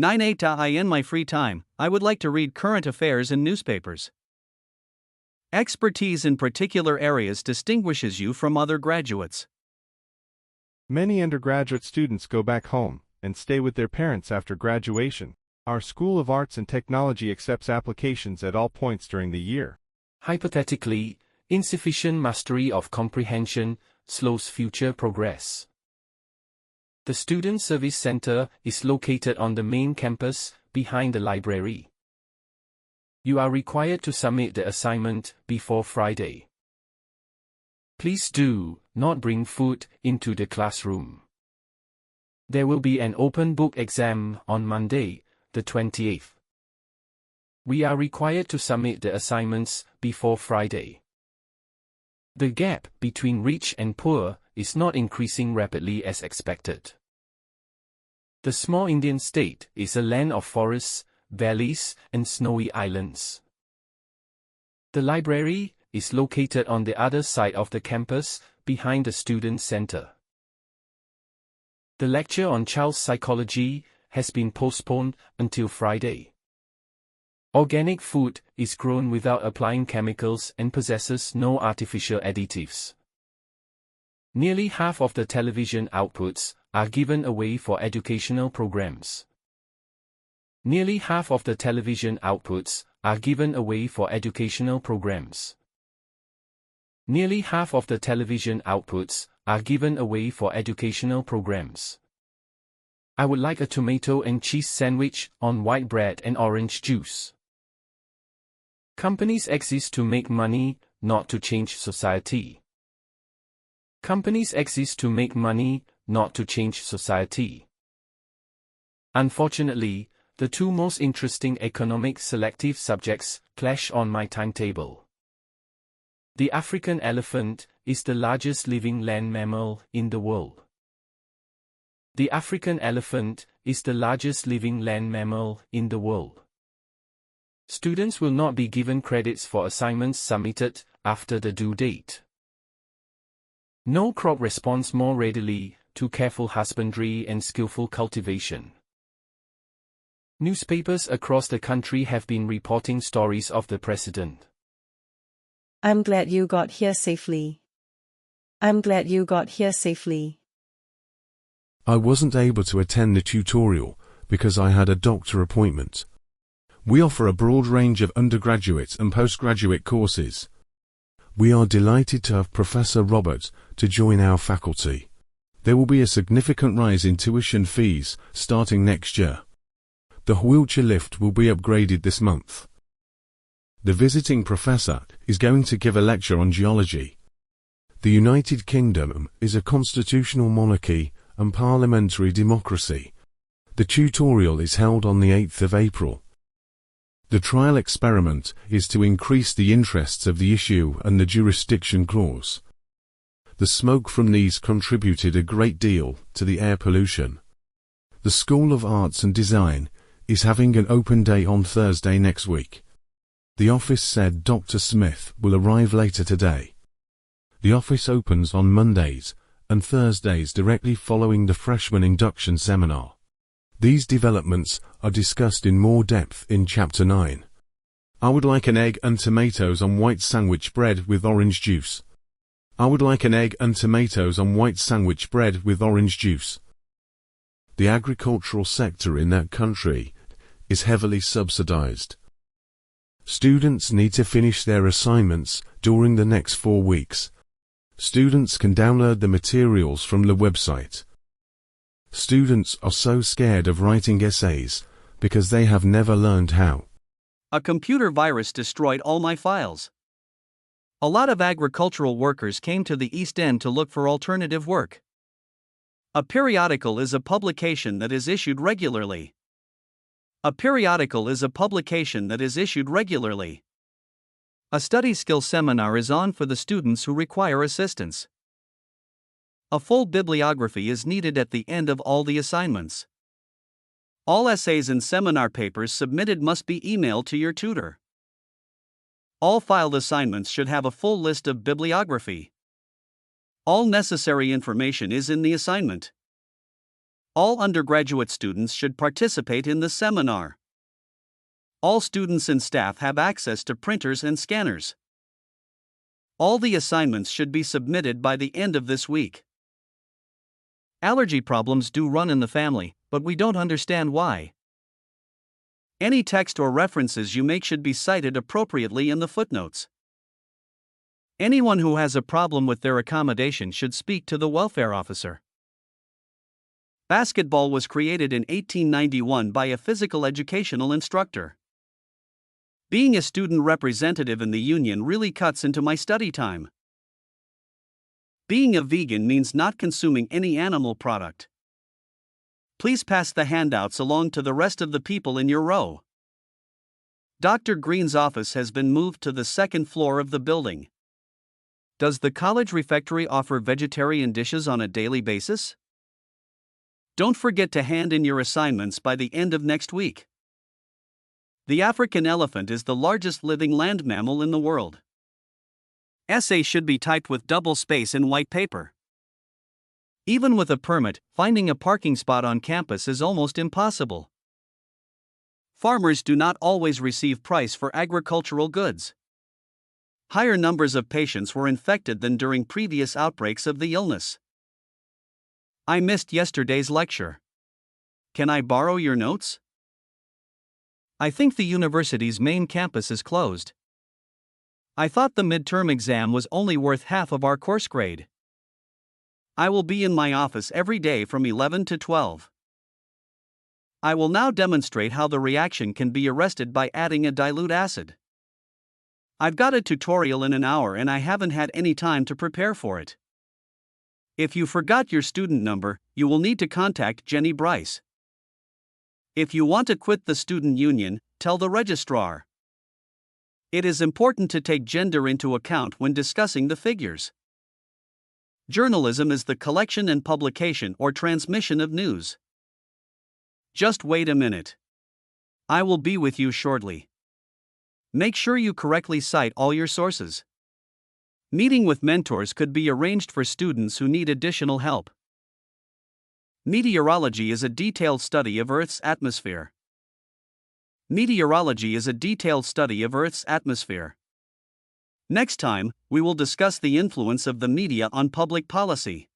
9. In my free time, I would like to read current affairs and newspapers. Expertise in particular areas distinguishes you from other graduates. Many undergraduate students go back home and stay with their parents after graduation. Our School of Arts and Technology accepts applications at all points during the year. Hypothetically, insufficient mastery of comprehension slows future progress. The Student Service Center is located on the main campus, behind the library. You are required to submit the assignment before Friday. Please do not bring food into the classroom. There will be an open book exam on Monday, the 28th. We are required to submit the assignments before Friday. The gap between rich and poor is not increasing rapidly as expected. The small Indian state is a land of forests, valleys, and snowy islands. The library is located on the other side of the campus, behind the student center. The lecture on child psychology has been postponed until Friday. Organic food is grown without applying chemicals and possesses no artificial additives. Nearly half of the television outputs are given away for educational programs. Nearly half of the television outputs are given away for educational programs. Nearly half of the television outputs are given away for educational programs. I would like a tomato and cheese sandwich on white bread and orange juice. Companies exist to make money, not to change society. Companies exist to make money, not to change society. Unfortunately, the two most interesting economic selective subjects clash on my timetable. The African elephant is the largest living land mammal in the world. The African elephant is the largest living land mammal in the world. Students will not be given credits for assignments submitted after the due date. No crop responds more readily to careful husbandry and skillful cultivation. Newspapers across the country have been reporting stories of the president. I'm glad you got here safely. I'm glad you got here safely. I wasn't able to attend the tutorial because I had a doctor appointment. We offer a broad range of undergraduate and postgraduate courses. We are delighted to have Professor Robert to join our faculty. There will be a significant rise in tuition fees starting next year. The wheelchair lift will be upgraded this month. The visiting professor is going to give a lecture on geology. The United Kingdom is a constitutional monarchy and parliamentary democracy. The tutorial is held on the 8th of April. The trial experiment is to increase the interests of the issue and the jurisdiction clause. The smoke from these contributed a great deal to the air pollution. The School of Arts and Design is having an open day on Thursday next week. The office said Dr. Smith will arrive later today. The office opens on Mondays and Thursdays directly following the freshman induction seminar. These developments are discussed in more depth in Chapter 9. I would like an egg and tomatoes on white sandwich bread with orange juice. I would like an egg and tomatoes on white sandwich bread with orange juice. The agricultural sector in that country is heavily subsidized. Students need to finish their assignments during the next 4 weeks. Students can download the materials from the website. Students are so scared of writing essays because they have never learned how. A computer virus destroyed all my files. A lot of agricultural workers came to the East End to look for alternative work. A periodical is a publication that is issued regularly. A periodical is a publication that is issued regularly. A study skill seminar is on for the students who require assistance. A full bibliography is needed at the end of all the assignments. All essays and seminar papers submitted must be emailed to your tutor. All filed assignments should have a full list of bibliography. All necessary information is in the assignment. All undergraduate students should participate in the seminar. All students and staff have access to printers and scanners. All the assignments should be submitted by the end of this week. Allergy problems do run in the family, but we don't understand why. Any text or references you make should be cited appropriately in the footnotes. Anyone who has a problem with their accommodation should speak to the welfare officer. Basketball was created in 1891 by a physical educational instructor. Being a student representative in the union really cuts into my study time. Being a vegan means not consuming any animal product. Please pass the handouts along to the rest of the people in your row. Dr. Green's office has been moved to the second floor of the building. Does the college refectory offer vegetarian dishes on a daily basis? Don't forget to hand in your assignments by the end of next week. The African elephant is the largest living land mammal in the world. Essay should be typed with double space in white paper. Even with a permit, finding a parking spot on campus is almost impossible. Farmers do not always receive price for agricultural goods. Higher numbers of patients were infected than during previous outbreaks of the illness. I missed yesterday's lecture. Can I borrow your notes? I think the university's main campus is closed. I thought the midterm exam was only worth half of our course grade. I will be in my office every day from 11 to 12. I will now demonstrate how the reaction can be arrested by adding a dilute acid. I've got a tutorial in an hour and I haven't had any time to prepare for it. If you forgot your student number, you will need to contact Jenny Bryce. If you want to quit the student union, tell the registrar. It is important to take gender into account when discussing the figures. Journalism is the collection and publication or transmission of news. Just wait a minute. I will be with you shortly. Make sure you correctly cite all your sources. Meeting with mentors could be arranged for students who need additional help. Meteorology is a detailed study of Earth's atmosphere. Meteorology is a detailed study of Earth's atmosphere. Next time, we will discuss the influence of the media on public policy.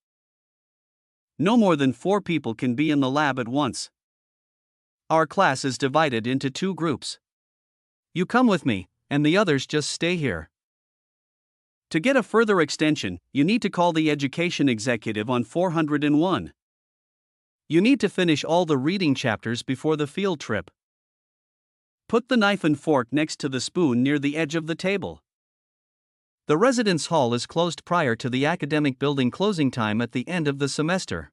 No more than 4 people can be in the lab at once. Our class is divided into 2 groups. You come with me, and the others just stay here. To get a further extension, you need to call the education executive on 401. You need to finish all the reading chapters before the field trip. Put the knife and fork next to the spoon near the edge of the table. The residence hall is closed prior to the academic building closing time at the end of the semester.